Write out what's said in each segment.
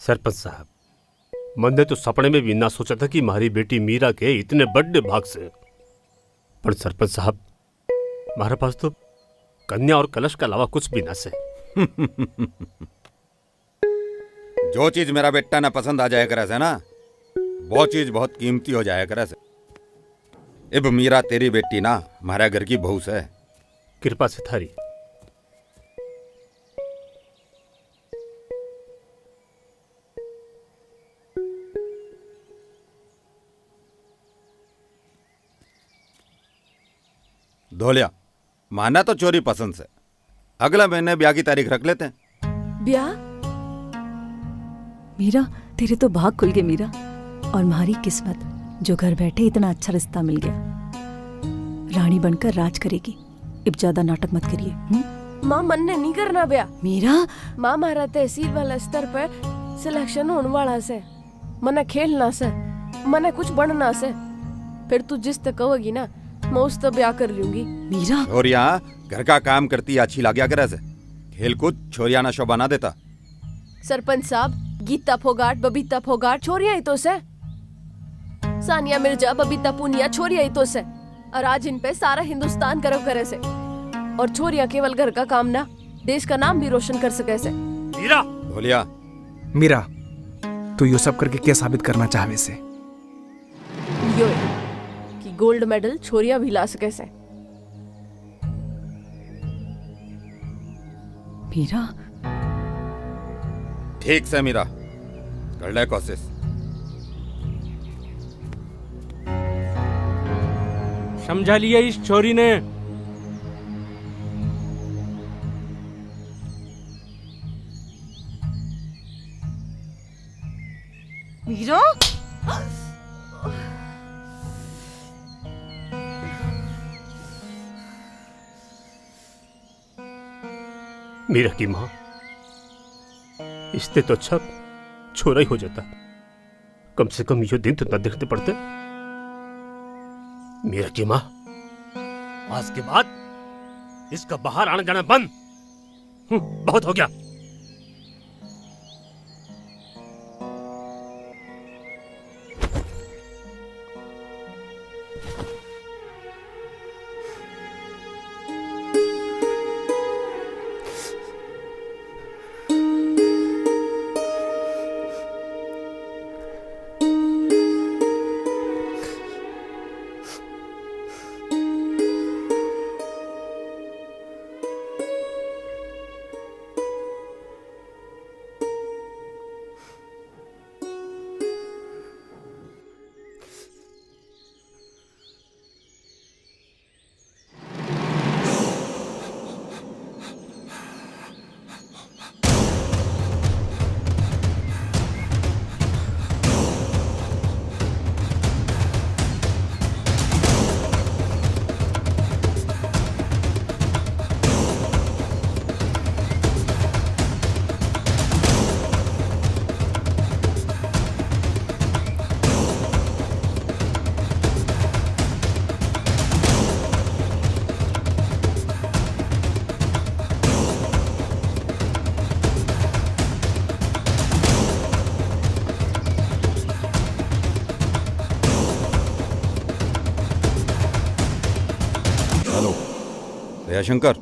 सरपंच साहब, मैंने तो सपने में भी ना सोचा था कि हमारी बेटी मीरा के इतने बड़े भाग से। पर सरपंच साहब, हमारे पास तो कन्या और कलश के अलावा कुछ भी ना से। जो चीज मेरा बेटा ना पसंद आ जाए करे से ना, वो चीज बहुत कीमती हो जाए करे से। अब मीरा तेरी बेटी ना हमारे घर की बहू से। कृपा से थारी। धोलिया, माना तो चोरी पसंद से, अगला महीने ब्याह की तारीख रख लेते हैं। ब्याह? मीरा, तेरे तो भाग खुल गए मीरा। और हमारी किस्मत जो घर बैठे इतना अच्छा रिश्ता मिल गया। रानी बनकर राज करेगी। अब ज्यादा नाटक मत करिए। माँ, मन ने नहीं करना ब्याह। मीरा, माँ, हमारा तहसील वाला स्तर पर सिलेक्शन होने वाला से, मने खेलना से, मने कुछ बनना से। फिर तू जिस तक कहोगी ना, मैं उस तक ब्याह कर लूंगी। मीरा, और यहाँ घर का काम करती अच्छी लाग्या करे से, खेल कूद छोरियाना शोभा ना देता। सरपंच साहब, गीता फोगाट, बबीता फोगाट छोरिया ही तो से। सानिया मिर्जा, बबीता पूनिया छोरिया ही तो से। और आज इन पे सारा हिंदुस्तान गर्व करे से। और छोरिया केवल घर का काम ना, देश का नाम भी रोशन कर सके से। मीरा, धोलिया, मीरा, तू यो सब करके क्या साबित करना चाहवे से? यो कि गोल्ड मेडल छोरिया भी ला सके से। मीरा, ठीक से मीरा, कर ले कोशिश। समझा लिया इस छोरी ने। मीरा, मीरा की माँ, इससे तो अच्छा छोरा ही हो जाता। कम से कम ये दिन तो न देखते पड़ते। मीरा की माँ, आज के बाद इसका बाहर आना जाना बंद। बहुत हो गया। जयशंकर,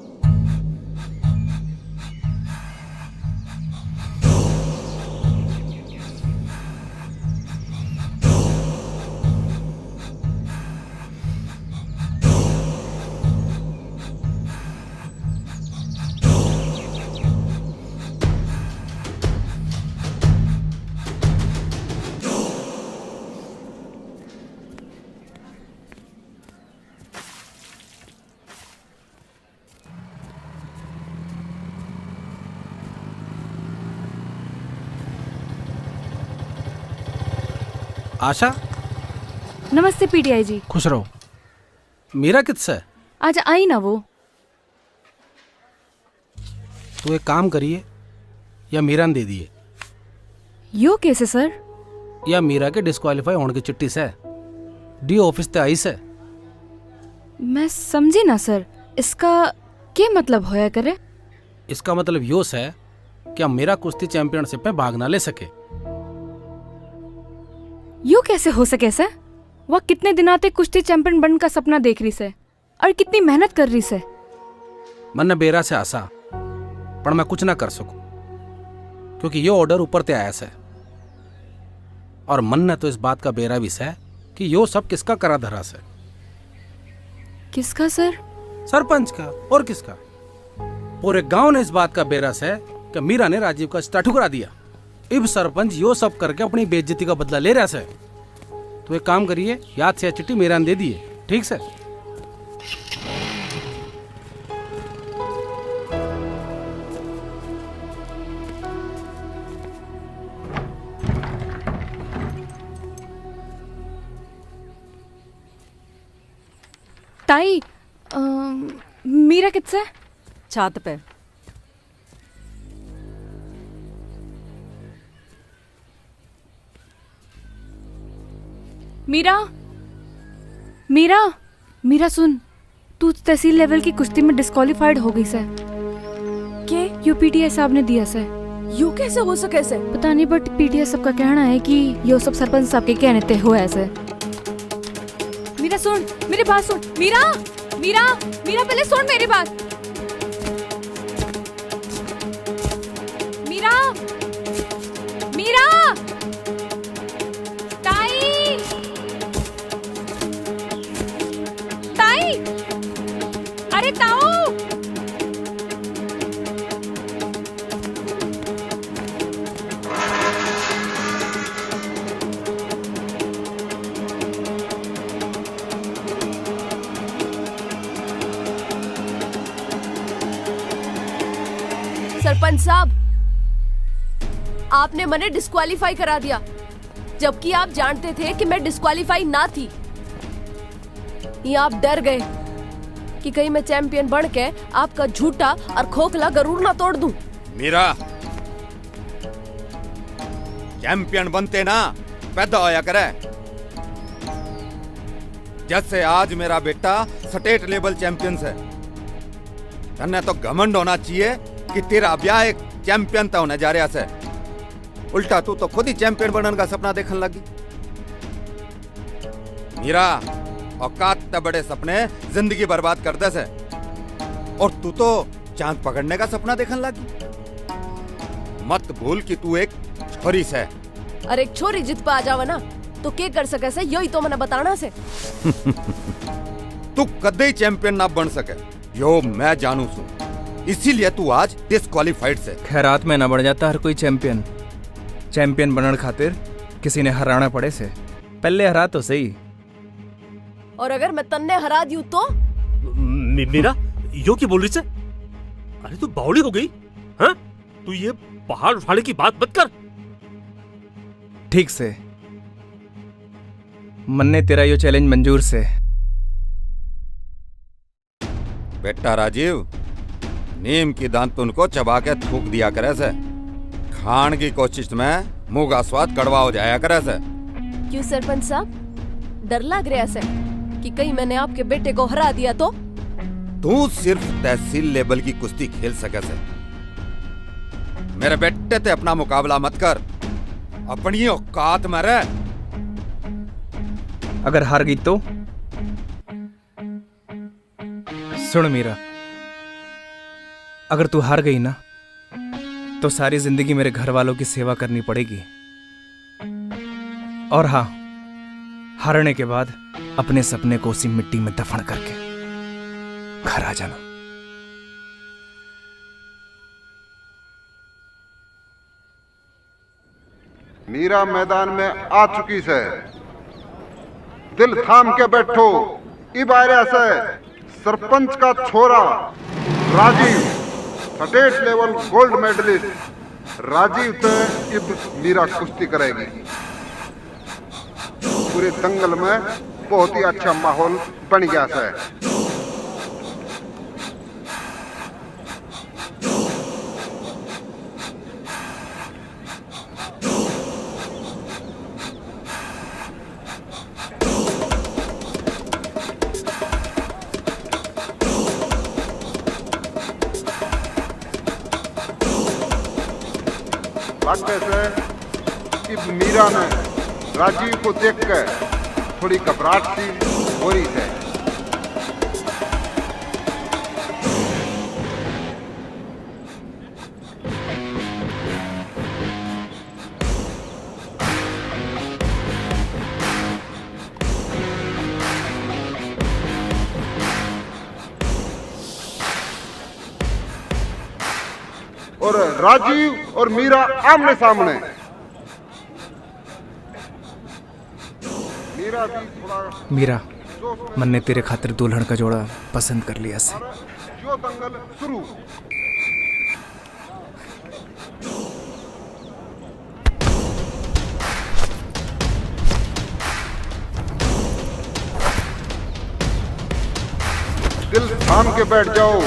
आशा, नमस्ते पीटीआई जी। खुश रहो। मीरा किससे? आज आई ना वो। तू एक काम करिए, या मीरा ने दे दिए, यो कैसे सर? या मीरा के डिस्क्वालीफाई होने की चिट्ठी से डी ऑफिस ते आई से। मैं समझी ना सर, इसका क्या मतलब होया करे? इसका मतलब यो है कि हम मेरा कुश्ती चैंपियनशिप में भाग ना ले सके। यू कैसे हो सके सर? वह कितने दिन आते कुश्ती चैंपियन बनने का सपना देख रही से और कितनी मेहनत कर रही से। मन ने बेरा से आशा पर मैं कुछ ना कर सकूं क्योंकि ये ऑर्डर ऊपर ते आया से और मन ने तो इस बात का बेरा भी से कि यो सब किसका करा धरा से। किसका सर? सरपंच का और किसका। पूरे गांव ने इस बात का बेरा से कि मीरा ने राजीव का रिश्ता ठुकरा दिया। इब सरपंच यो सब करके अपनी बेइज्जती का बदला ले रहा से। तो एक काम करिए, याद से चिट्ठी मीरा ने दे दिए, ठीक से। ताई मीरा किससे? छात पे। मीरा मीरा मीरा सुन, तू तहसील लेवल की कुश्ती में डिस्क्वालीफाइड हो गई से। के यूपीटीएस साहब ने दिया से। यू कैसे हो सके से? पता नहीं बट पीटीएस सबका कहना है कि यो सब सरपंच साहब के कहने ते हो ऐसे। मीरा सुन, मेरी बात सुन। मीरा मीरा मीरा पहले सुन मेरी बात। मीरा मीरा ताई ताई, अरे ताऊ। सरपंच साहब, आपने मने डिस्क्वालीफाई करा दिया जबकि आप जानते थे कि मैं डिस्क्वालीफाई ना थी। ये आप डर गए कि कहीं मैं चैंपियन बन के आपका झूठा और खोखला गरूर ना तोड़ दूं। मीरा, चैंपियन बनते ना पैदा होया करे। जैसे आज मेरा बेटा स्टेट लेवल चैंपियन है, तन्ने तो घमंड होना चाहिए कि तेरा ब्याह एक चैंपियन था होने जा रहा है। उल्टा तू तो खुद ही चैंपियन बनने का सपना देखने लगी। मीरा, औकात ते बड़े सपने जिंदगी बर्बाद कर दे से, और तू तो चांद पकड़ने का सपना देखने लगी। मत भूल कि तू एक छोरी से। अरे एक छोरी जित पा जावा ना तो के कर सके से, यही तो मैंने बताना से। तू कदे ही चैंपियन ना बन सके, यो मैं जानू सू। इसीलिए तू आज डिस्क्वालीफाइड से। खैरात में ना बढ़ जाता हर कोई चैंपियन। चैंपियन बनने खातिर किसी ने हराना पड़े से। पहले हरा तो सही। और अगर मैं तन्ने हरा दूं तो? मीरा, यो की बोल रही से? अरे तू बावली हो गई? हाँ? तू ये पहाड़ उठाने की बात मत कर। ठीक से मन ने तेरा यो चैलेंज मंजूर से। बेटा राजीव, नीम की दांतुन को चबा के थूक दिया करे से। खान की कोशिश में मुंह का स्वाद कड़वा हो जाया करे से। क्यों सरपंच साहब, डर लग रहा है कि कहीं मैंने आपके बेटे को हरा दिया तो? तू सिर्फ तहसील लेवल की कुश्ती खेल सके से। मेरे बेटे ते अपना मुकाबला मत कर, अपनी औकात में रह। अगर हार गई तो? सुन मीरा, अगर तू हार गई ना तो सारी जिंदगी मेरे घर वालों की सेवा करनी पड़ेगी। और हाँ, हारने के बाद अपने सपने को उसी मिट्टी में दफन करके घर आ जाना। मीरा मैदान में आ चुकी है। दिल थाम के बैठो। इबारे से सरपंच का छोरा Rajiv, state level gold medalist Rajiv से इब मीरा कुश्ती करेगी। पूरे दंगल में बहुत ही अच्छा माहौल बन गया है। लगते से इब मीरा ने राजीव को देखकर थोड़ी घबराहट सी हो रही है। और राजीव और मीरा आमने सामने। मीरा भी थोड़ा मीरा, मन ने तेरे खातिर दुल्हन का जोड़ा पसंद कर लिया से। जो दंगल शुरू। दिल थाम के बैठ जाओ।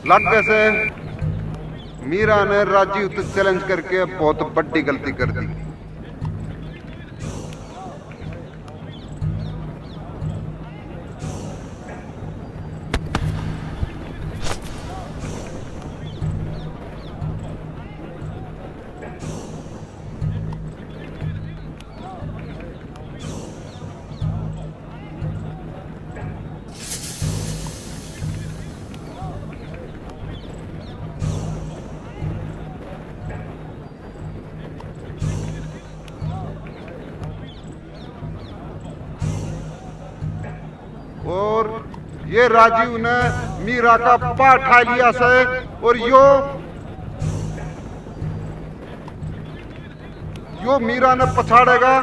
लग से मीरा ने राजीव से चैलेंज करके बहुत बड़ी गलती कर दी। और ये राजीव ने मीरा का पाठ उठा लिया से और यो मीरा ने पछाड़ेगा।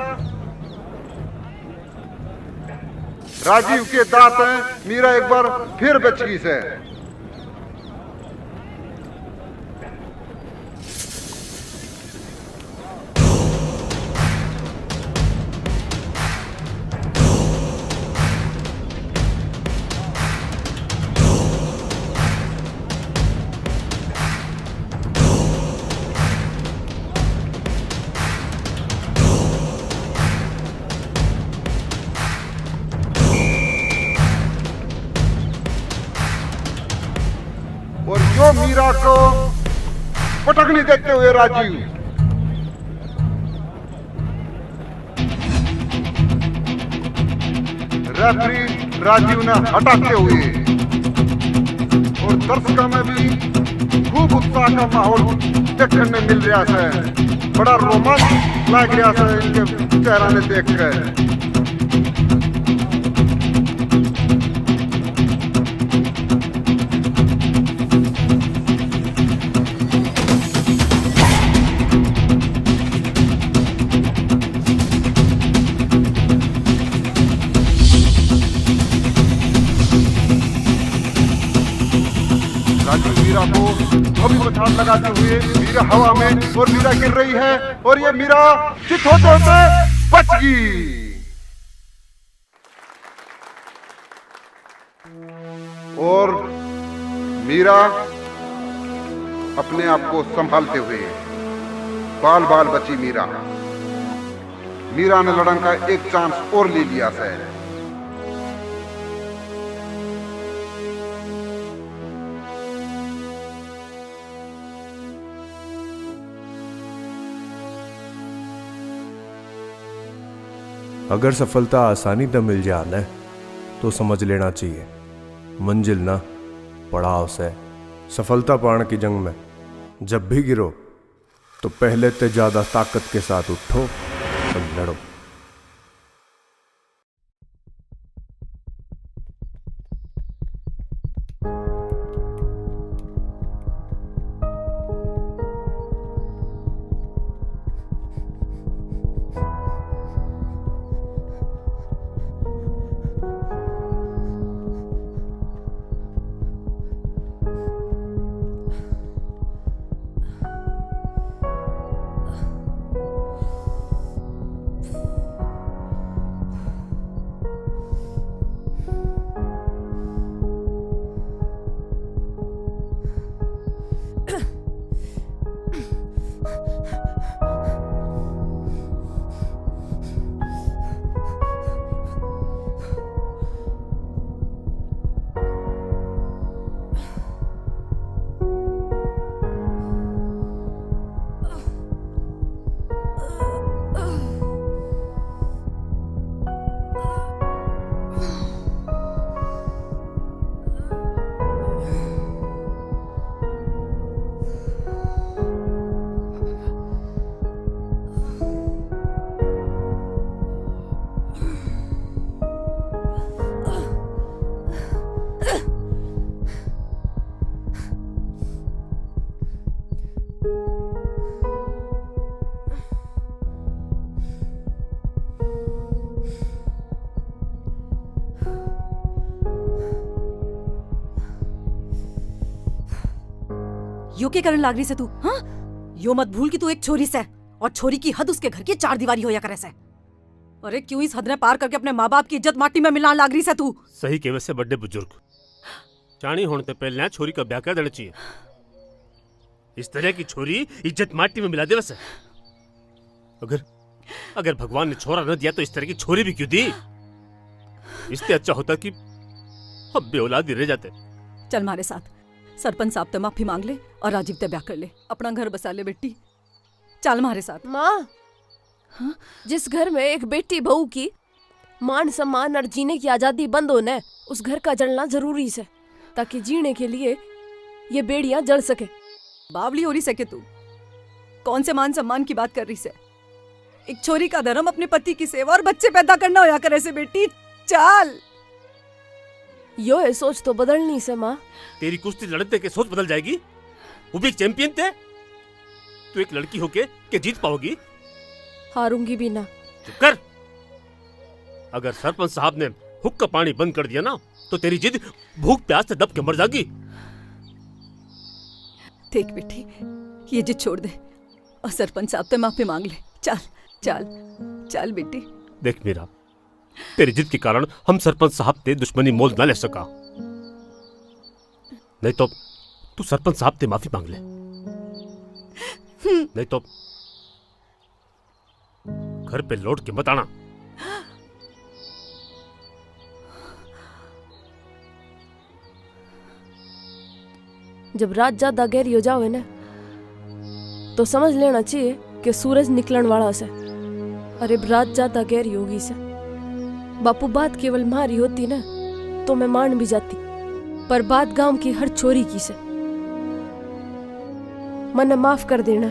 राजीव के दांत हैं, मीरा एक बार फिर बच गई से। और जो मीरा को पटकनी देते हुए राजीव रेफरी राजीव ने हटाते हुए और दर्शकों में भी खूब उत्साह का माहौल देखने मिल रहा है। बड़ा रोमांच लग रहा है इनके चेहरा ने देख कर। मीरा को अभी पछाड़ लगाते हुए मीरा हवा में और मीरा गिर रही है और ये मीरा चित होते होते बच गई। और मीरा अपने आप को संभालते हुए बाल बाल बची मीरा। मीरा ने लड़न का एक चांस और ले लिया है। अगर सफलता आसानी से मिल जाए न तो समझ लेना चाहिए मंजिल ना पड़ाव से। सफलता पाने की जंग में जब भी गिरो तो पहले ते ज्यादा ताकत के साथ उठो और लड़ो। यो के कारण लाग रही से तू? हाँ, यो मत भूल कि तू एक छोरी से, और छोरी की हद उसके घर की चार दीवारी होया करे से। अरे क्यों इस हद ने पार करके अपने माँ बाप की इज्जत माटी में मिलाने लाग रही से तू? सही कहवे से बड़े बुजुर्ग, चाणी होने से पहले छोरी का ब्याह कर देना चाहिए। इस तरह की छोरी इज्जत माटी में मिला दे वैसे। अगर भगवान ने छोरा न दिया तो इस तरह की छोरी भी क्यों दी? इससे अच्छा होता कि हम बेऔलाद ही रह जाते। चल हमारे साथ, सरपंच साहब से माफी मांग ले और राजीव से ब्याह कर ले, अपना घर बसा ले बेटी। चल हमारे साथ। माँ, जिस घर में एक बेटी बहू की मान सम्मान और जीने की आजादी बंद होने, उस घर का जलना जरूरी है, ताकि जीने के लिए ये बेड़ियां जल सके। बावली हो रही सके तू? कौन से मान सम्मान की बात कर रही से? एक छोरी का धर्म अपने पति की सेवा और बच्चे पैदा करना होया करे से बेटी। चल। यो है सोच तो बदलनी से माँ। तेरी कुश्ती लड़ते के सोच बदल जाएगी? वो भी एक चैंपियन थे। तू एक लड़की होके के जीत पाओगी? हारूंगी भी ना। चुप कर। अगर सरपंच साहब ने हुक्का का पानी बंद कर दिया ना तो तेरी जिद भूख प्यास से दब के मर जाएगी। देख बेटी, ये जिद छोड़ दे और सरपंच साहब से माफी मांग ले। चल चल चल बेटी। देख मीरा, तेरी जिद के कारण हम सरपंच साहब से दुश्मनी मोल न ले सका। नहीं तो तू सरपंच साहब से माफी मांग ले, नहीं तो घर पे लौट के मत आना। जब रात ज्यादा गहरी हो जावे ना तो समझ लेना चाहिए कि सूरज निकलने वाला से। अरे रात ज्यादा गहरी होगी से बापू, बात केवल मारी होती ना तो मैं मान भी जाती, पर बात गांव की हर छोरी की से। मन माफ कर देना।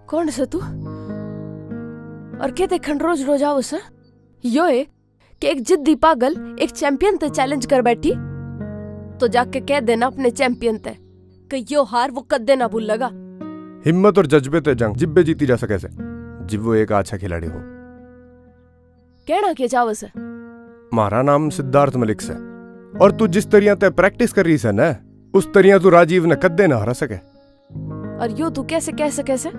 कौन से तू और के देखन रोज रोज आओ से? यो है कि एक जिद्दी पागल एक चैंपियन ते चैलेंज कर बैठी, तो जाके कह देना अपने चैंपियन ते कि यो हार वो कद्दे ना भूल लगा। हिम्मत और जज्बे ते जंग जिब्बे जीती जा सके से, जिब वो एक अच्छा खिलाड़ी हो। कहना क्या चाहो से? मारा नाम सिद्धार्थ मलिक से, और तू जिस तरिया ते प्रैक्टिस कर रही है ना, उस तरिया तू राजीव ने कद्दे ना हरा सके। और यो तू कैसे कैसे कैसे?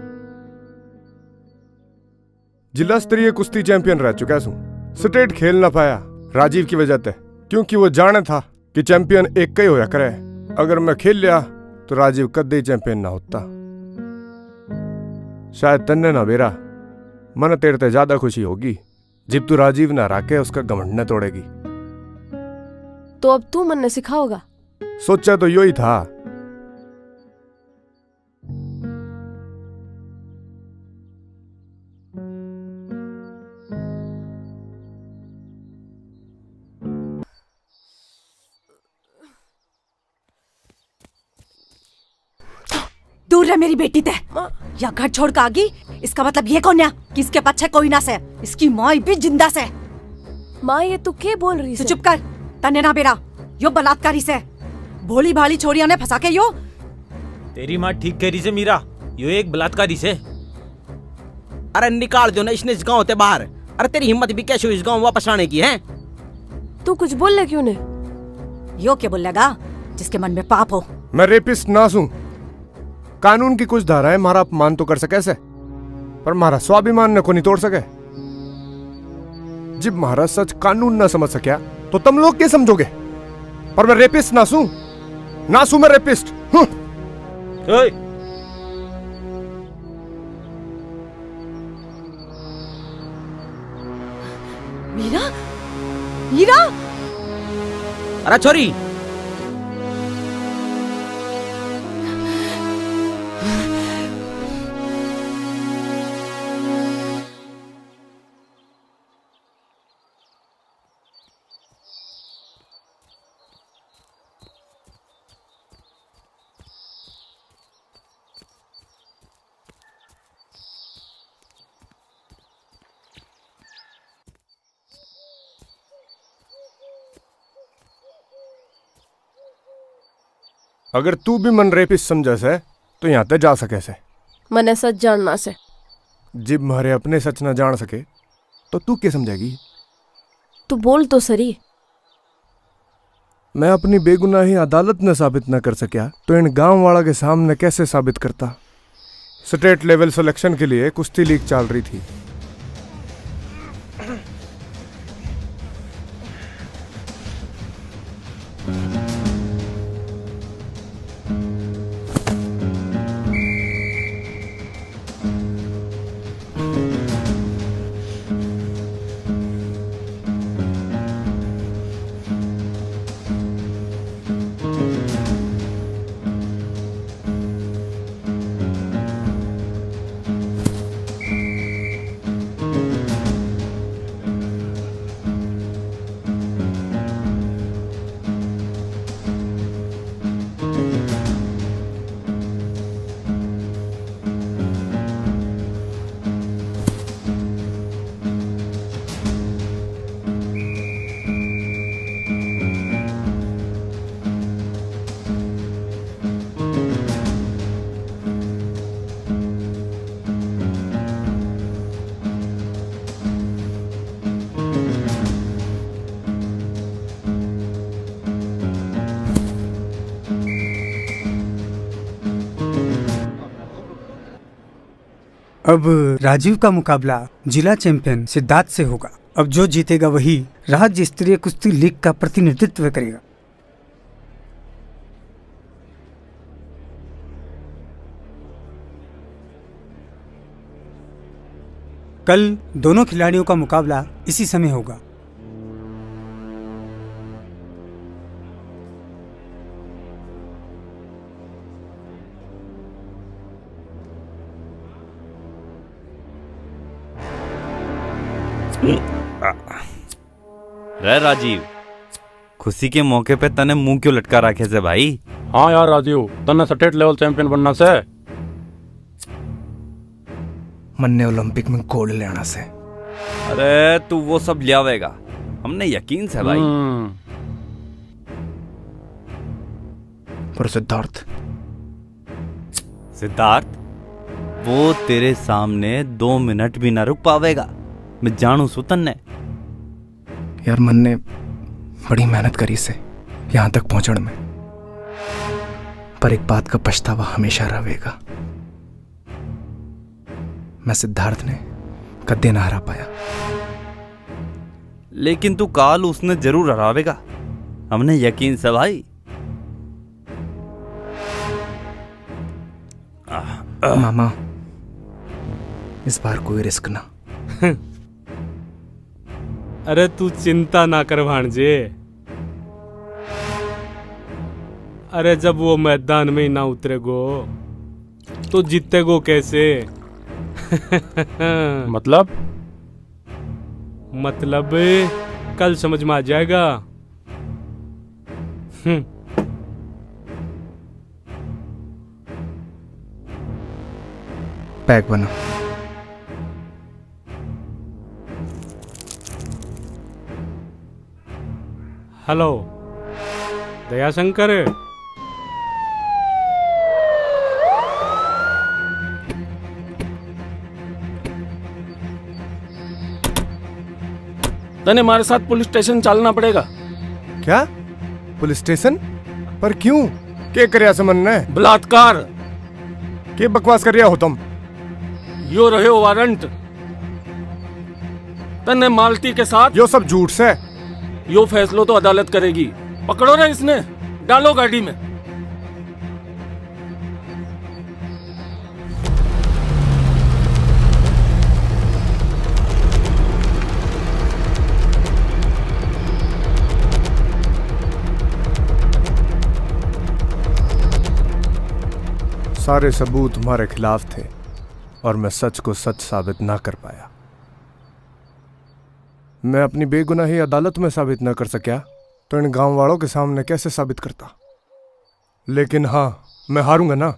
जिला स्तरीय कुश्ती चैंपियन रह चुका हूं, स्टेट खेल ना पाया राजीव की वजह से, क्योंकि वो जाने था कि चैंपियन एक का ही होया करे। अगर मैं खेल लिया तो राजीव कद्दे ही चैंपियन ना होता। शायद तन्ने ना बेरा, मन तेरे ते ज्यादा खुशी होगी जब तू राजीव ना हरा के उसका घमंड न तोड़ेगी। तो अब तू मन ने सिखाओगा? सोचा तो यो ही था। दूर रह मेरी बेटी ते, या घर छोड़ के आगी, इसका मतलब ये कौन है कि इसके पीछे कोई ना से, इसकी माँ भी जिंदा से। माँ ये तू क्या बोल रही तू है? चुप कर, तन्ने ना बेरा, यो बलात्कारी से, भोली भाली छोरिया ने फंसा के यो। तेरी माँ ठीक कह रही से मीरा, यो एक बलात्कारी से। अरे निकाल दो ना इसने इस गाँव से बाहर। अरे तेरी हिम्मत भी कैसे हुई इस गाँव वापस आने की है? तू कुछ बोल ले क्यों ने? यो क्या बोलेगा जिसके मन में पाप हो? मैं रेपिस्ट ना हूं। कानून की कुछ धाराएं मारा अपमान तो कर सके से, पर मारा स्वाभिमान ने को नहीं तोड़ सके। जब महाराज सच कानून ना समझ सकिया तो तुम लोग क्या समझोगे? पर मैं रेपिस्ट ना सूं, मैं रेपिस्ट हूं। मीरा, मीरा, अरे छोरी, अगर तू भी मन रेपिस्ट समझा से तो यहाँ तक जा सके से। मने सच जानना से। जिब मारे अपने सच ना जान सके तो तू क्या समझेगी? तू बोल तो सरी। मैं अपनी बेगुनाही अदालत ने साबित न कर सकिया तो इन गांव वाला के सामने कैसे साबित करता? स्टेट लेवल सिलेक्शन के लिए कुश्ती लीग चल रही थी। अब राजीव का मुकाबला जिला चैंपियन सिद्धार्थ से होगा। अब जो जीतेगा वही राज्य स्तरीय कुश्ती लीग का प्रतिनिधित्व करेगा। कल दोनों खिलाड़ियों का मुकाबला इसी समय होगा। रे राजीव, खुशी के मौके पे तने मुंह क्यों लटका रखे से भाई? हाँ यार राजीव, तने स्टेट लेवल चैंपियन बनना से। मन ने ओलंपिक में गोल्ड लेना से। अरे तू वो सब ले आवेगा, हमने यकीन से भाई। पर सिद्धार्थ, सिद्धार्थ वो तेरे सामने 2 मिनट भी ना रुक पावेगा, मैं जानू सुतन ने। यार मन ने बड़ी मेहनत करी से यहां तक पहुंचने में, पर एक बात का पछतावा हमेशा रहेगा। मैं सिद्धार्थ ने कदे ना हरा पाया। लेकिन तू काल उसने जरूर हरावेगा, हमने यकीन से भाई। मामा इस बार कोई रिस्क ना। अरे तू चिंता ना कर भांजे, अरे जब वो मैदान में ही ना उतरेगो तो जीतेगो कैसे? मतलब कल समझ में आ जाएगा। पैक बना। हेलो दयाशंकर, तने हमारे साथ पुलिस स्टेशन चलना पड़ेगा। क्या पुलिस स्टेशन पर क्यों? के करया समन ने? बलात्कार। के बकवास कर रहा हो तुम? यो रहे हो वारंट तने मालती के साथ। यो सब झूठ से। यो फैसलो तो अदालत करेगी। पकड़ो रे इसने, डालो गाड़ी में। सारे सबूत तुम्हारे खिलाफ थे और मैं सच को सच साबित ना कर पाया। मैं अपनी बेगुनाही अदालत में साबित न कर सका तो इन गांव वालों के सामने कैसे साबित करता? लेकिन हाँ, मैं हारूंगा ना।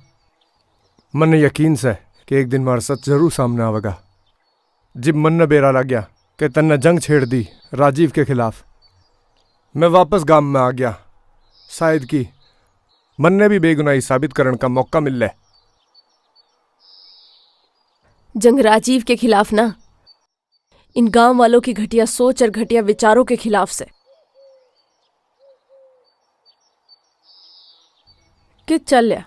मन यकीन से कि एक दिन मारा सच जरूर सामने आवेगा। जब मन ने बेरा लग गया कि तन्ने जंग छेड़ दी राजीव के खिलाफ, मैं वापस गांव में आ गया। शायद कि मन ने भी बेगुनाही साबित करने का मौका मिल ले। जंग राजीव के खिलाफ ना, इन गांव वालों की घटिया सोच और घटिया विचारों के खिलाफ से। कि चल लिया।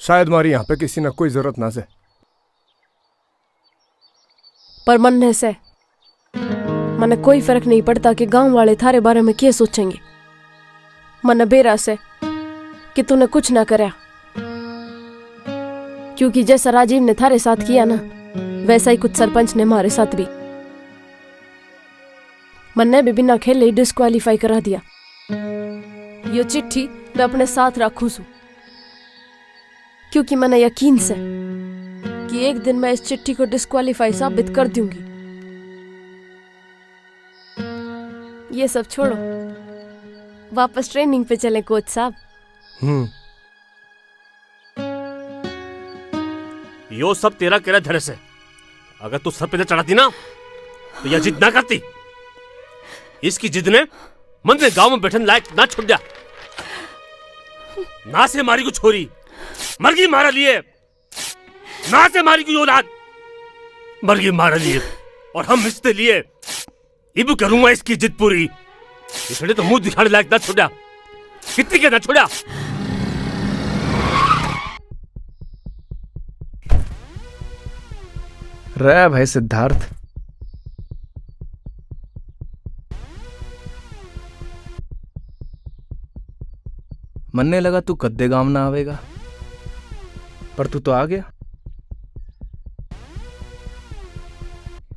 शायद हमारी यहाँ पे किसी ने कोई जरूरत ना से, पर मन से मने कोई फर्क नहीं पड़ता कि गांव वाले थारे बारे में क्या सोचेंगे। मन बेरा से कि तूने कुछ ना करा, क्योंकि जैसा राजीव ने थारे साथ किया ना, वैसा ही कुछ सरपंच ने हमारे साथ भी। मन्ने भी बिना खेले ही डिस्क्वालीफाई करा दिया। यो चिट्ठी मैं अपने साथ रखूं सू, क्योंकि मैंने यकीन से कि एक दिन मैं इस चिट्ठी को डिस्क्वालीफाई साबित कर दूंगी। ये सब छोड़ो, वापस ट्रेनिंग पे चले कोच साहब। यो सब तेरा केरा धैर्य से। अगर तू सर पे न चढ़ाती ना तो यह जिद ना करती। इसकी जिद ने मन ने गांव में बैठन लायक ना छोड़ दिया। ना से मारी को छोरी मरगी मारा लिए, ना से मारी को औलाद मरगी मारा लिए, और हम रिश्ते लिए। इब करूंगा इसकी जिद पूरी। इसने तो मुंह दिखाने लायक ना छोड़ा। कितनी के ना छोड़ा। रहा भाई सिद्धार्थ, मनने लगा तू कद्दे गांव ना आवेगा, पर तू तो आ गया।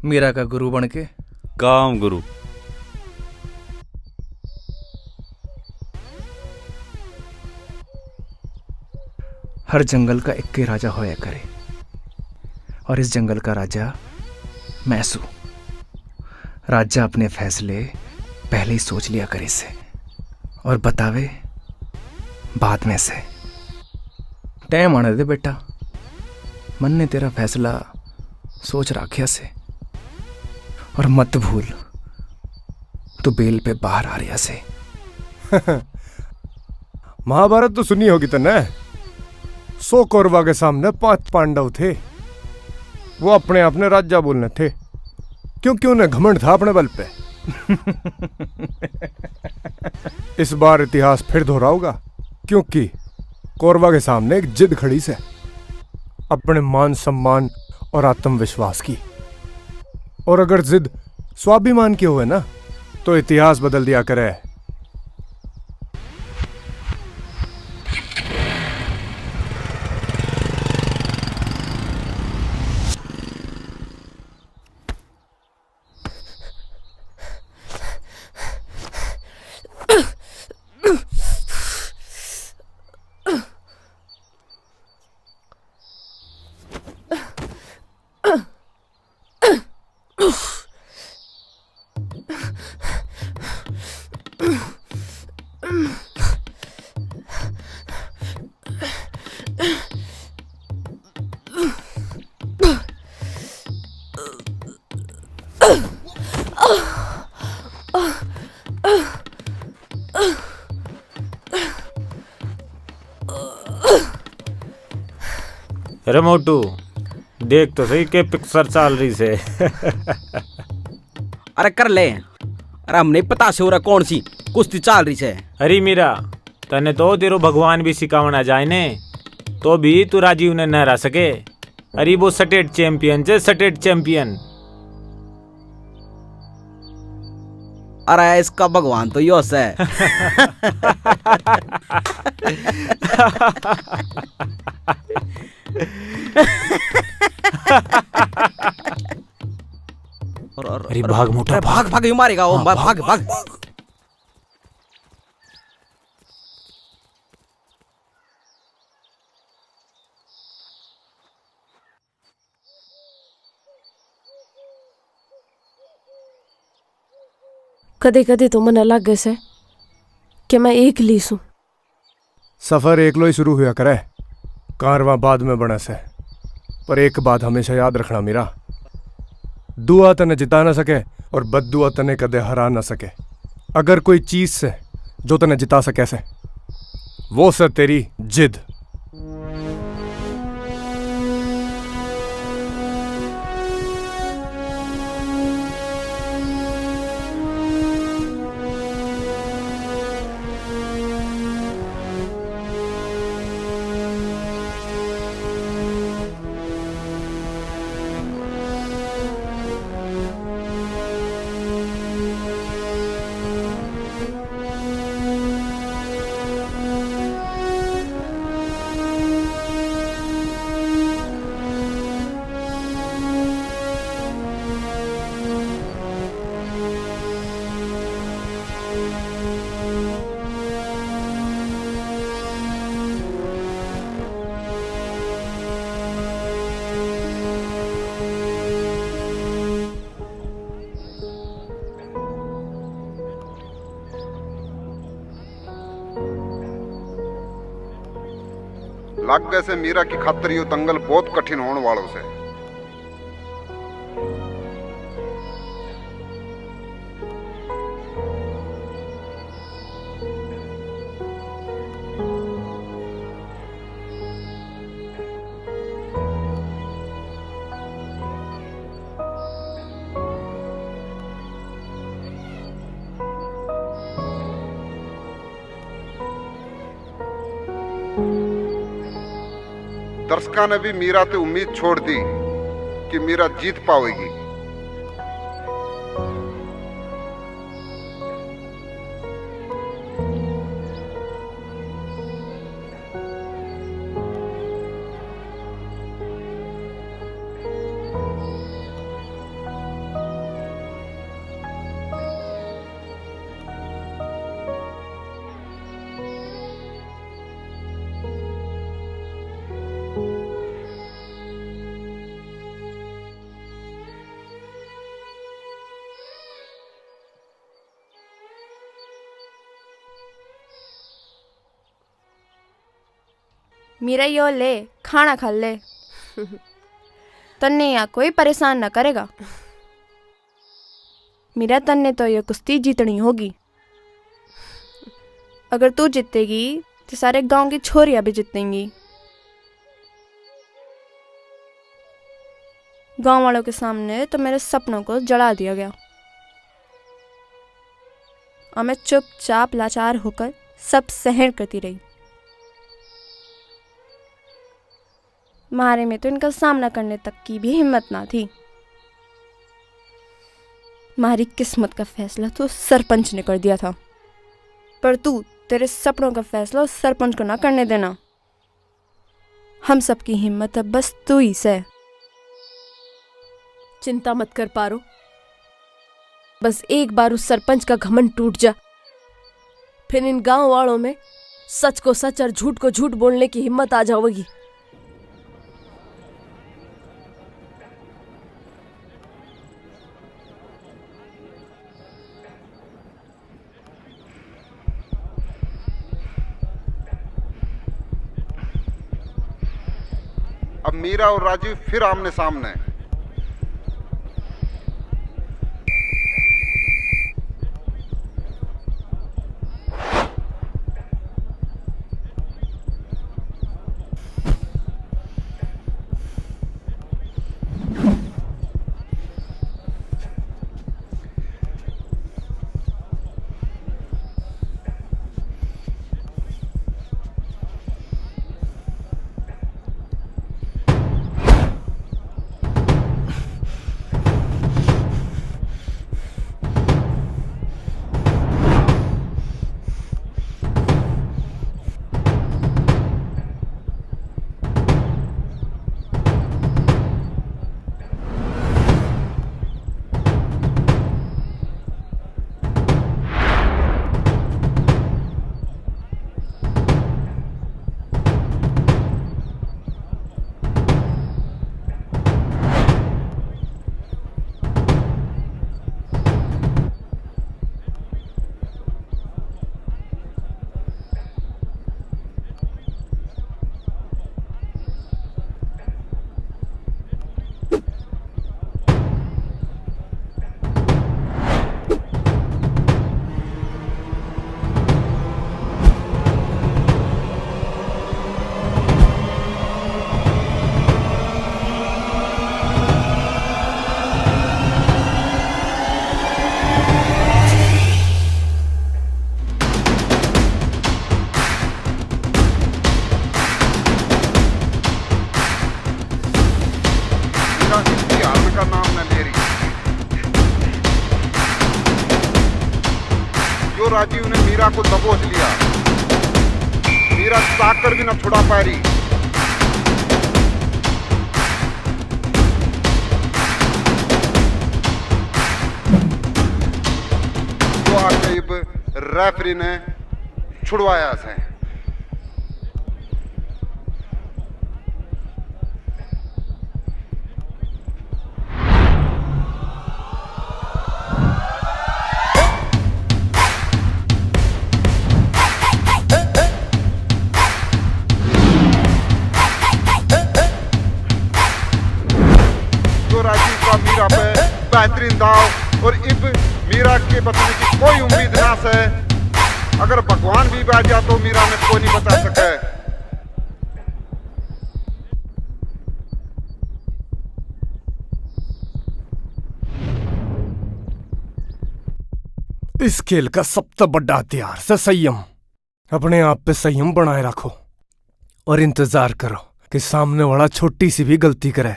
मीरा का गुरु बन के। काम गुरु। हर जंगल का एक ही राजा होया करे, और इस जंगल का राजा मैसू। राजा अपने फैसले पहले ही सोच लिया करे से और बतावे बाद में से। टाइम आने दे बेटा, मन ने तेरा फैसला सोच रखिया से। और मत भूल तो बेल पे बाहर आ रहा से। महाभारत तो सुनी होगी तने। 100 कौरवा के सामने 5 पांडव थे। वो अपने अपने राजा बोलने थे क्योंकि उन्हें घमंड था अपने बल पे। इस बार इतिहास फिर दोहराओगा क्योंकि कौरवा के सामने एक जिद खड़ी से अपने मान सम्मान और आत्मविश्वास की। और अगर जिद स्वाभिमान की हुए ना तो इतिहास बदल दिया करे। अरे मोटू देख तो सही के पिक्चर चल रही से। अरे कर ले। अरे हम नहीं पता से हो रहा कौन सी कुश्ती चल रही से। अरे मीरा तने तो तेरो भगवान भी सिखावना जाए ने तो भी तू राजीव ने न हरा सके। अरे वो स्टेट चैंपियन छे, स्टेट चैंपियन। अरे इसका भगवान तो यो से। अरे भाग मोटा भाग भाग यू मारेगा वो। भाग भाग। कदे कदे तो मन लगे से कि मैं एक ली सू। सफर एकलो ही शुरू हुआ करे, कारवां बाद में बना से। पर एक बात हमेशा याद रखना मीरा, दुआ तने जिता ना सके और बद्दुआ तने कदे हरा ना सके। अगर कोई चीज से जो तने जिता सके से वो से तेरी जिद। लागे से मीरा की खातिर यो दंगल बहुत कठिन होने वालों से। दर्शका ने भी मीरा ते उम्मीद छोड़ दी कि मीरा जीत पाएगी। मीरा यो ले खाना खा ले। तन्ने यहाँ कोई परेशान न करेगा। मीरा तन्ने तो ये कुश्ती जीतनी होगी। अगर तू जीतेगी तो सारे गांव की छोरियां भी जीतेंगी। गांव वालों के सामने तो मेरे सपनों को जला दिया गया और मैं चुपचाप लाचार होकर सब सहन करती रही। मारे में तो इनका सामना करने तक की भी हिम्मत ना थी। हमारी किस्मत का फैसला तो सरपंच ने कर दिया था, पर तू तेरे सपनों का फैसला उस सरपंच को ना करने देना। हम सबकी हिम्मत अब बस तू ही से। चिंता मत कर पारो, बस एक बार उस सरपंच का घमंड टूट जा, फिर इन गांव वालों में सच को सच और झूठ को झूठ बोलने की हिम्मत आ जाएगी। अब मीरा और राजीव फिर आमने सामने। का नाम न ले रही। जो राजीव ने मीरा को दबोच लिया, मीरा ताकर भी न छुड़ा पा रही। तो आके अब रेफरी ने छुड़वाया से। मीरा पे बेहतरीन दाव और इब मीरा के बचने की कोई उम्मीद ना से। अगर भगवान भी बैठ जा तो मीरा ने कोई नहीं बता सके। इस खेल का सबसे बड़ा हथियार से संयम। अपने आप पे संयम बनाए रखो और इंतजार करो कि सामने वाला छोटी सी भी गलती करे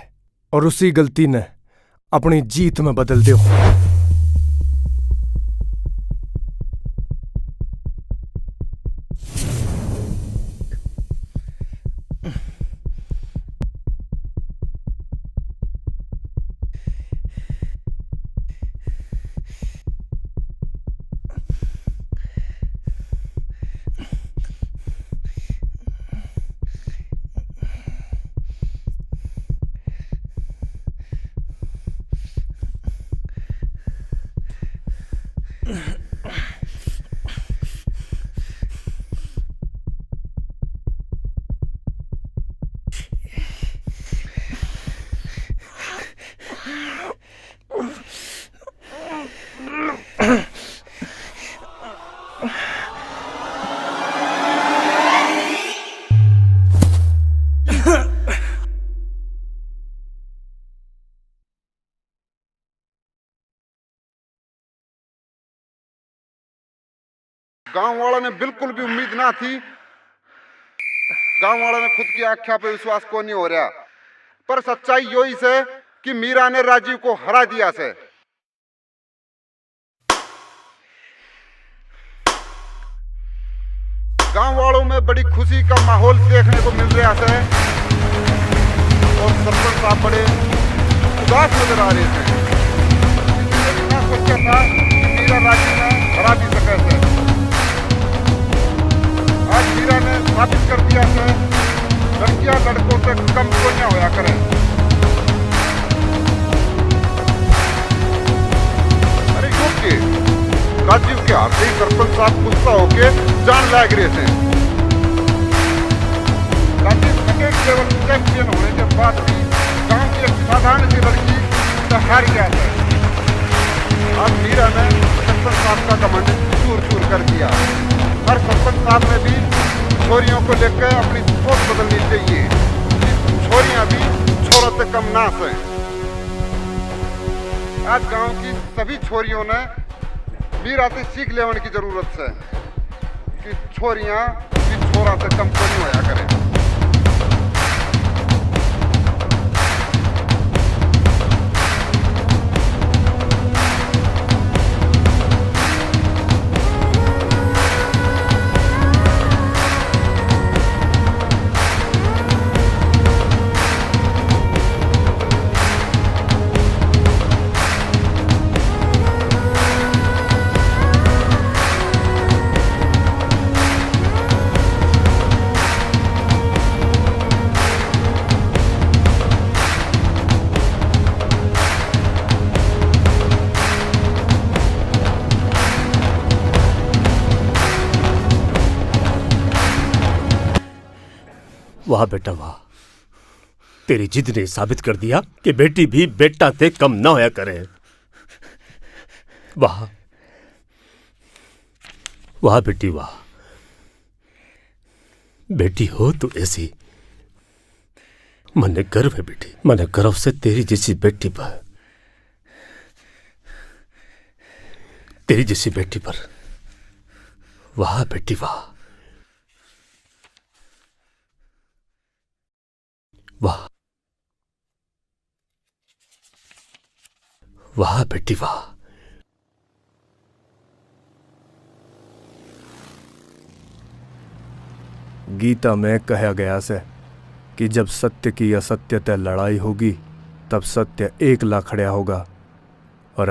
और उसी गलती ने अपनी जीत में बदल दो। गांव वालों ने बिल्कुल भी उम्मीद ना थी। गांव वालों ने खुद की आख्या पे विश्वास को नहीं हो रहा, पर सच्चाई यही से कि मीरा ने राजीव को हरा दिया से। गांव वालों में बड़ी खुशी का माहौल देखने को मिल रहा है और सरपंच साहब बड़े उदास नजर आ रहे थे। इतना सोचा था कि मीरा राजीव ने हरा भी सके थे। आज मीरा ने साबित कर दिया है लड़कियां लड़कों से कम कोन्या होया करें। अरे क्योंकि राजीव के हाथ से सरपंच साहब गुस्सा होके जान लाग रहे थे। राजीव स्टेट लेवल चैंपियन होने के बाद भी गांव की एक साधारण सी लड़की से हार गया था। आज मीरा ने सरपंच साहब का घमंड चूर चूर कर दिया। हर सरपंच साहब ने भी छोरियों को लेकर अपनी सोच बदलनी चाहिए कि छोरियां भी छोरों से कम ना सहें। आज गांव की सभी छोरियों ने मीरा से सीख लेने की जरूरत है कि छोरियां भी छोरा से कम को नहीं होया करें। वाह बेटा वाह, तेरी जिद ने साबित कर दिया कि बेटी भी बेटा से कम ना होया करे। वाह वाह बेटी वाह, बेटी हो तो ऐसी। मने गर्व है बेटी, मने गर्व से तेरी जैसी बेटी पर, तेरी जैसी बेटी पर। वाह बेटी वाह, वाह वाह बेटी वाह। गीता में कहा गया से कि जब सत्य की असत्य तय लड़ाई होगी तब सत्य एकला खड़ा होगा और